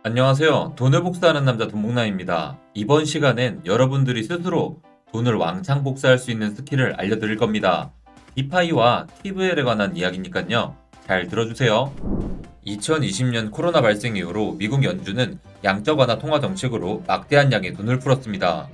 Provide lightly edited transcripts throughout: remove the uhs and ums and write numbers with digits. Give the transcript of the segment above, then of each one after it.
안녕하세요. 돈을 복사하는 남자 돈복남입니다. 이번 시간엔 여러분들이 스스로 돈을 왕창 복사할 수 있는 스킬을 알려드릴 겁니다. 디파이와 TVL에 관한 이야기니까요. 잘 들어주세요. 2020년 코로나 발생 이후로 미국 연준은 양적 완화 통화 정책으로 막대한 양의 돈을 풀었습니다.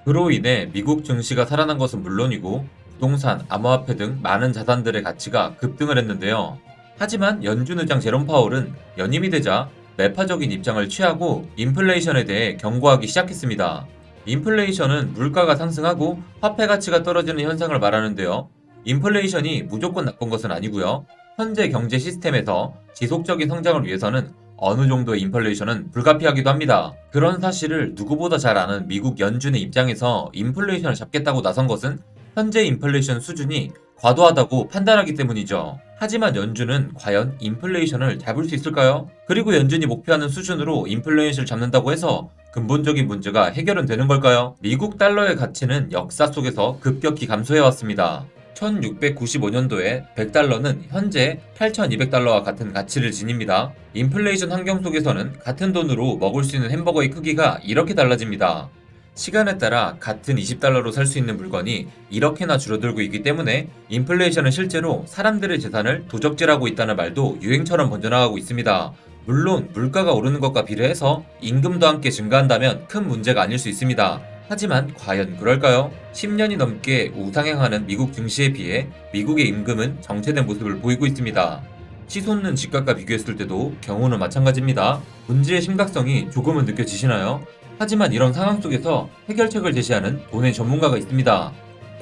그로 인해 미국 증시가 살아난 것은 물론이고 부동산, 암호화폐 등 많은 자산들의 가치가 급등을 했는데요. 하지만 연준 의장 제롬 파월은 연임이 되자 매파적인 입장을 취하고 인플레이션에 대해 경고하기 시작했습니다. 인플레이션은 물가가 상승하고 화폐 가치가 떨어지는 현상을 말하는데요. 인플레이션이 무조건 나쁜 것은 아니고요. 현재 경제 시스템에서 지속적인 성장을 위해서는 어느 정도의 인플레이션은 불가피하기도 합니다. 그런 사실을 누구보다 잘 아는 미국 연준의 입장에서 인플레이션을 잡겠다고 나선 것은 현재 인플레이션 수준이 과도하다고 판단하기 때문이죠. 하지만 연준은 과연 인플레이션을 잡을 수 있을까요? 그리고 연준이 목표하는 수준으로 인플레이션을 잡는다고 해서 근본적인 문제가 해결은 되는 걸까요? 미국 달러의 가치는 역사 속에서 급격히 감소해왔습니다. 1695년도에 100달러는 현재 8200달러와 같은 가치를 지닙니다. 인플레이션 환경 속에서는 같은 돈으로 먹을 수 있는 햄버거의 크기가 이렇게 달라집니다. 시간에 따라 같은 20달러로 살 수 있는 물건이 이렇게나 줄어들고 있기 때문에 인플레이션은 실제로 사람들의 재산을 도적질하고 있다는 말도 유행처럼 번져나가고 있습니다. 물론 물가가 오르는 것과 비례해서 임금도 함께 증가한다면 큰 문제가 아닐 수 있습니다. 하지만 과연 그럴까요? 10년이 넘게 우상향하는 미국 증시에 비해 미국의 임금은 정체된 모습을 보이고 있습니다. 치솟는 집값과 비교했을 때도 경우는 마찬가지입니다. 문제의 심각성이 조금은 느껴지시나요? 하지만 이런 상황 속에서 해결책을 제시하는 돈의 전문가가 있습니다.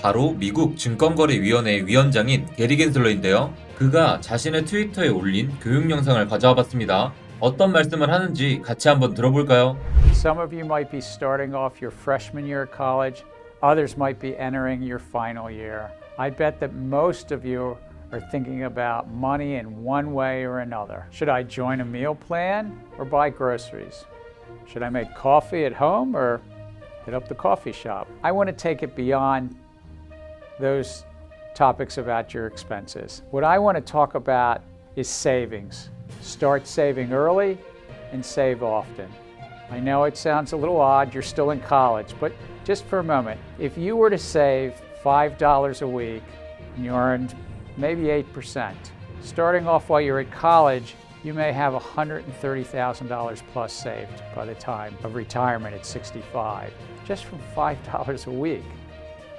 바로 미국 증권거래위원회 위원장인 게리 겐슬러인데요. 그가 자신의 트위터에 올린 교육 영상을 가져와 봤습니다. 어떤 말씀을 하는지 같이 한번 들어볼까요? Some of you might be starting off your freshman year of college, others might be entering your final year. I bet that most of you are thinking about money in one way or another. Should I join a meal plan or buy groceries? Should I make coffee at home or hit up the coffee shop? I want to take it beyond those topics about your expenses. What I want to talk about is savings. Start saving early and save often. I know it sounds a little odd, you're still in college, but just for a moment, if you were to save $5 a week and you earned maybe 8%, starting off while you're at college, you may have $130,000 plus saved by the time of retirement at 65, just from $5 a week.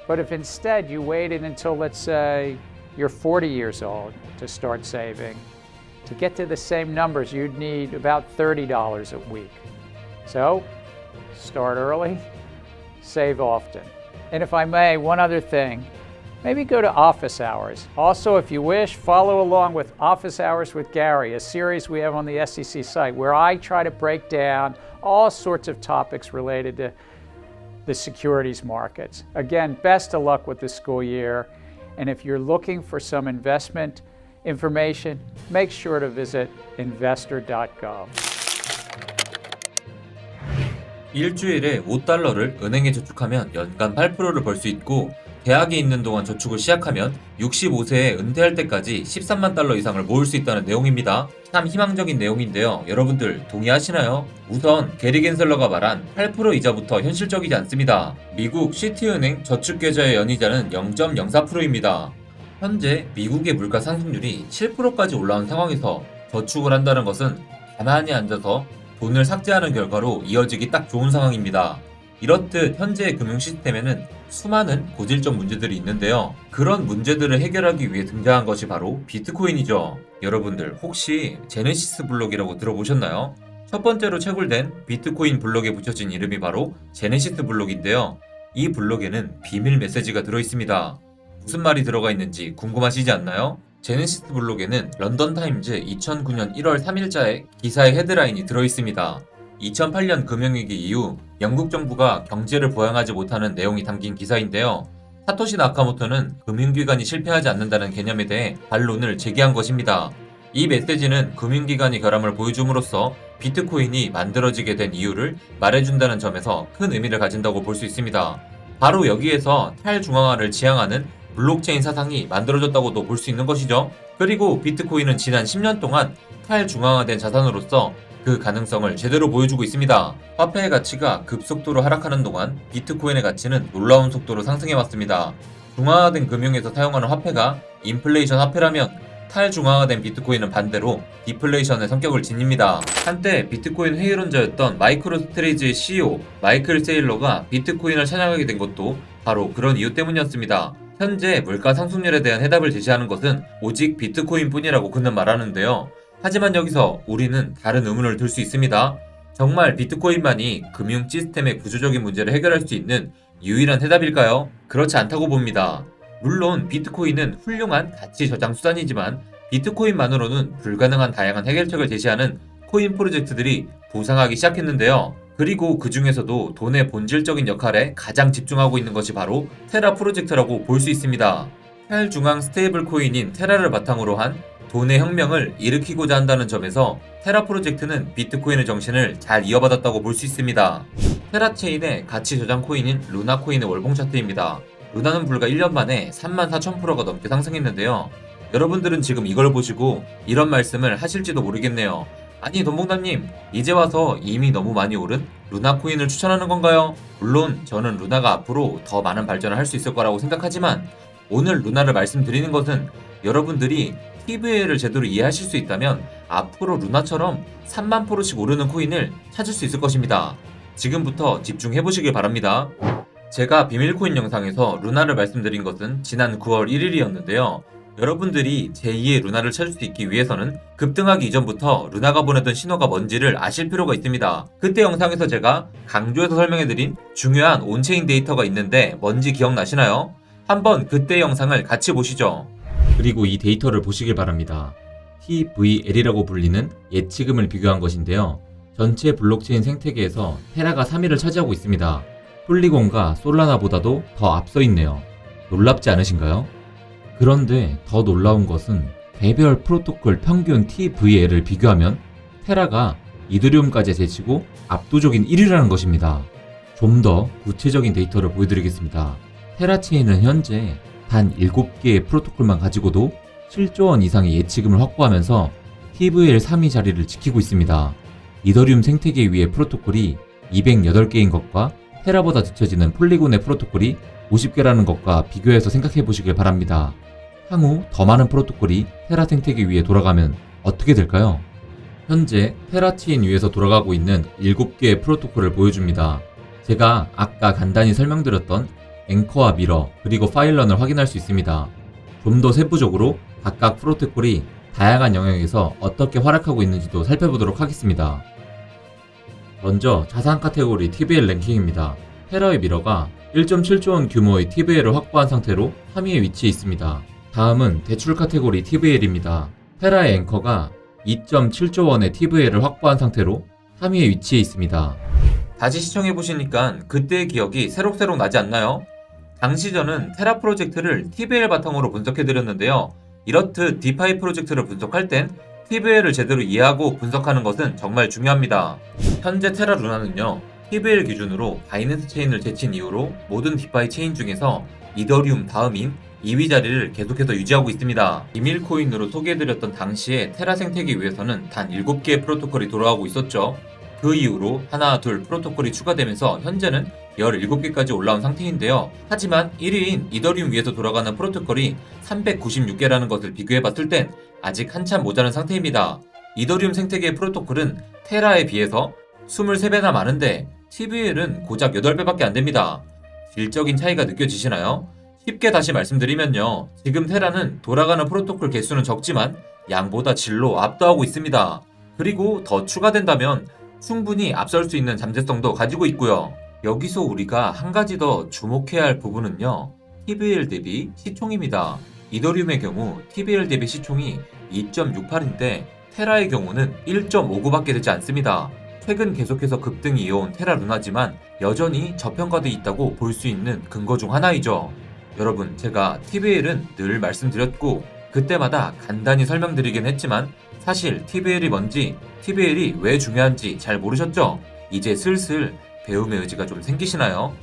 But if instead you waited until, let's say, you're 40 years old to start saving, to get to the same numbers, you'd need about $30 a week. So, start early, save often. And if I may, one other thing, maybe go to Office Hours. Also, if you wish, follow along with Office Hours with Gary, a series we have on the SEC site where I try to break down all sorts of topics related to the securities markets. Again, best of luck with the school year. And if you're looking for some investment information, make sure to visit investor.gov. 일주일에 5달러를 은행에 저축하면 연간 8%를 벌 수 있고 대학에 있는 동안 저축을 시작하면 65세에 은퇴할 때까지 13만 달러 이상을 모을 수 있다는 내용입니다. 참 희망적인 내용인데요. 여러분들 동의하시나요? 우선 게리 겐슬러가 말한 8% 이자부터 현실적이지 않습니다. 미국 시티은행 저축계좌의 연이자는 0.04%입니다. 현재 미국의 물가 상승률이 7%까지 올라온 상황에서 저축을 한다는 것은 가만히 앉아서 돈을 삭제하는 결과로 이어지기 딱 좋은 상황입니다. 이렇듯 현재의 금융 시스템에는 수많은 고질적 문제들이 있는데요. 그런 문제들을 해결하기 위해 등장한 것이 바로 비트코인이죠. 여러분들 혹시 제네시스 블록이라고 들어보셨나요? 첫 번째로 채굴된 비트코인 블록에 붙여진 이름이 바로 제네시스 블록인데요. 이 블록에는 비밀 메시지가 들어있습니다. 무슨 말이 들어가 있는지 궁금하시지 않나요? 제네시스 블록에는 런던 타임즈 2009년 1월 3일자의 기사의 헤드라인이 들어있습니다. 2008년 금융위기 이후 영국 정부가 경제를 부양하지 못하는 내용이 담긴 기사인데요. 사토시 나카모토는 금융기관이 실패하지 않는다는 개념에 대해 반론을 제기한 것입니다. 이 메시지는 금융기관이 결함을 보여줌으로써 비트코인이 만들어지게 된 이유를 말해준다는 점에서 큰 의미를 가진다고 볼 수 있습니다. 바로 여기에서 탈중앙화를 지향하는 블록체인 사상이 만들어졌다고도 볼 수 있는 것이죠. 그리고 비트코인은 지난 10년 동안 탈중앙화된 자산으로서 그 가능성을 제대로 보여주고 있습니다. 화폐의 가치가 급속도로 하락하는 동안 비트코인의 가치는 놀라운 속도로 상승해왔습니다. 중앙화된 금융에서 사용하는 화폐가 인플레이션 화폐라면 탈중앙화된 비트코인은 반대로 디플레이션의 성격을 지닙니다. 한때 비트코인 회의론자였던 마이크로스트레이지의 CEO 마이클 세일러가 비트코인을 찬양하게 된 것도 바로 그런 이유 때문이었습니다. 현재 물가 상승률에 대한 해답을 제시하는 것은 오직 비트코인 뿐이라고 그는 말하는데요. 하지만 여기서 우리는 다른 의문을 들 수 있습니다. 정말 비트코인만이 금융 시스템의 구조적인 문제를 해결할 수 있는 유일한 해답일까요? 그렇지 않다고 봅니다. 물론 비트코인은 훌륭한 가치 저장 수단이지만 비트코인만으로는 불가능한 다양한 해결책을 제시하는 코인 프로젝트들이 부상하기 시작했는데요. 그리고 그 중에서도 돈의 본질적인 역할에 가장 집중하고 있는 것이 바로 테라 프로젝트라고 볼 수 있습니다. 탈중앙 스테이블 코인인 테라를 바탕으로 한 돈의 혁명을 일으키고자 한다는 점에서 테라 프로젝트는 비트코인의 정신을 잘 이어받았다고 볼 수 있습니다. 테라 체인의 가치 저장 코인인 루나 코인의 월봉 차트입니다. 루나는 불과 1년 만에 34,000%가 넘게 상승했는데요. 여러분들은 지금 이걸 보시고 이런 말씀을 하실지도 모르겠네요. 아니 돈봉남님, 이제 와서 이미 너무 많이 오른 루나 코인을 추천하는 건가요? 물론 저는 루나가 앞으로 더 많은 발전을 할 수 있을 거라고 생각하지만 오늘 루나를 말씀드리는 것은 여러분들이 TVL을 제대로 이해하실 수 있다면 앞으로 루나처럼 30,000%씩 오르는 코인을 찾을 수 있을 것입니다. 지금부터 집중해보시길 바랍니다. 제가 비밀코인 영상에서 루나를 말씀드린 것은 지난 9월 1일이었는데요. 여러분들이 제2의 루나를 찾을 수 있기 위해서는 급등하기 이전부터 루나가 보내던 신호가 뭔지를 아실 필요가 있습니다. 그때 영상에서 제가 강조해서 설명해드린 중요한 온체인 데이터가 있는데 뭔지 기억나시나요? 한번 그때 영상을 같이 보시죠. 그리고 이 데이터를 보시길 바랍니다. TVL이라고 불리는 예치금을 비교한 것인데요. 전체 블록체인 생태계에서 테라가 3위를 차지하고 있습니다. 폴리곤과 솔라나보다도 더 앞서 있네요. 놀랍지 않으신가요? 그런데 더 놀라운 것은 개별 프로토콜 평균 TVL을 비교하면 테라가 이더리움까지 제치고 압도적인 1위라는 것입니다. 좀 더 구체적인 데이터를 보여드리겠습니다. 테라 체인은 현재 단 7개의 프로토콜만 가지고도 7조 원 이상의 예치금을 확보하면서 TVL 3위 자리를 지키고 있습니다. 이더리움 생태계 위의 프로토콜이 208개인 것과 테라보다 뒤처지는 폴리곤의 프로토콜이 50개라는 것과 비교해서 생각해 보시길 바랍니다. 향후 더 많은 프로토콜이 테라 생태계 위에 돌아가면 어떻게 될까요? 현재 테라 체인 위에서 돌아가고 있는 7개의 프로토콜을 보여줍니다. 제가 아까 간단히 설명드렸던 앵커와 미러 그리고 파일런을 확인할 수 있습니다. 좀 더 세부적으로 각각 프로토콜이 다양한 영역에서 어떻게 활약하고 있는지도 살펴보도록 하겠습니다. 먼저 자산 카테고리 TVL 랭킹입니다. 테라의 미러가 1.7조 원 규모의 TVL을 확보한 상태로 3위에 위치해 있습니다. 다음은 대출 카테고리 TVL입니다. 테라의 앵커가 2.7조 원의 TVL을 확보한 상태로 3위에 위치해 있습니다. 다시 시청해보시니까 그때의 기억이 새록새록 나지 않나요? 당시 저는 테라 프로젝트를 TVL 바탕으로 분석해드렸는데요. 이렇듯 디파이 프로젝트를 분석할 땐 TVL을 제대로 이해하고 분석하는 것은 정말 중요합니다. 현재 테라 루나는요, TVL 기준으로 바이낸스 체인을 제친 이후로 모든 디파이 체인 중에서 이더리움 다음인 2위 자리를 계속해서 유지하고 있습니다. 비밀 코인으로 소개해드렸던 당시에 테라 생태계 위에서는 단 7개의 프로토콜이 돌아가고 있었죠. 그 이후로 하나, 둘 프로토콜이 추가되면서 현재는 17개까지 올라온 상태인데요. 하지만 1위인 이더리움 위에서 돌아가는 프로토콜이 396개라는 것을 비교해봤을 땐 아직 한참 모자란 상태입니다. 이더리움 생태계의 프로토콜은 테라에 비해서 23배나 많은데 TVL은 고작 8배밖에 안됩니다. 질적인 차이가 느껴지시나요? 쉽게 다시 말씀드리면요. 지금 테라는 돌아가는 프로토콜 개수는 적지만 양보다 질로 압도하고 있습니다. 그리고 더 추가된다면 충분히 앞설 수 있는 잠재성도 가지고 있고요. 여기서 우리가 한 가지 더 주목해야 할 부분은요. TVL 대비 시총입니다. 이더리움의 경우 TVL 대비 시총이 2.68인데 테라의 경우는 1.59밖에 되지 않습니다. 최근 계속해서 급등이 이어온 테라 루나지만 여전히 저평가돼 있다고 볼 수 있는 근거 중 하나이죠. 여러분, 제가 TVL은 늘 말씀드렸고 그때마다 간단히 설명드리긴 했지만 사실 TVL이 뭔지, TVL이 왜 중요한지 잘 모르셨죠? 이제 슬슬 배움의 의지가 좀 생기시나요?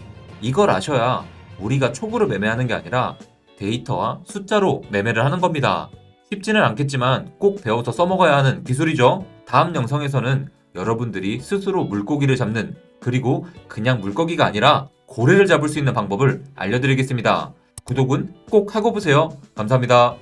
이걸 아셔야 우리가 촉으로 매매하는 게 아니라 데이터와 숫자로 매매를 하는 겁니다. 쉽지는 않겠지만 꼭 배워서 써먹어야 하는 기술이죠. 다음 영상에서는 여러분들이 스스로 물고기를 잡는, 그리고 그냥 물고기가 아니라 고래를 잡을 수 있는 방법을 알려드리겠습니다. 구독은 꼭 하고 보세요. 감사합니다.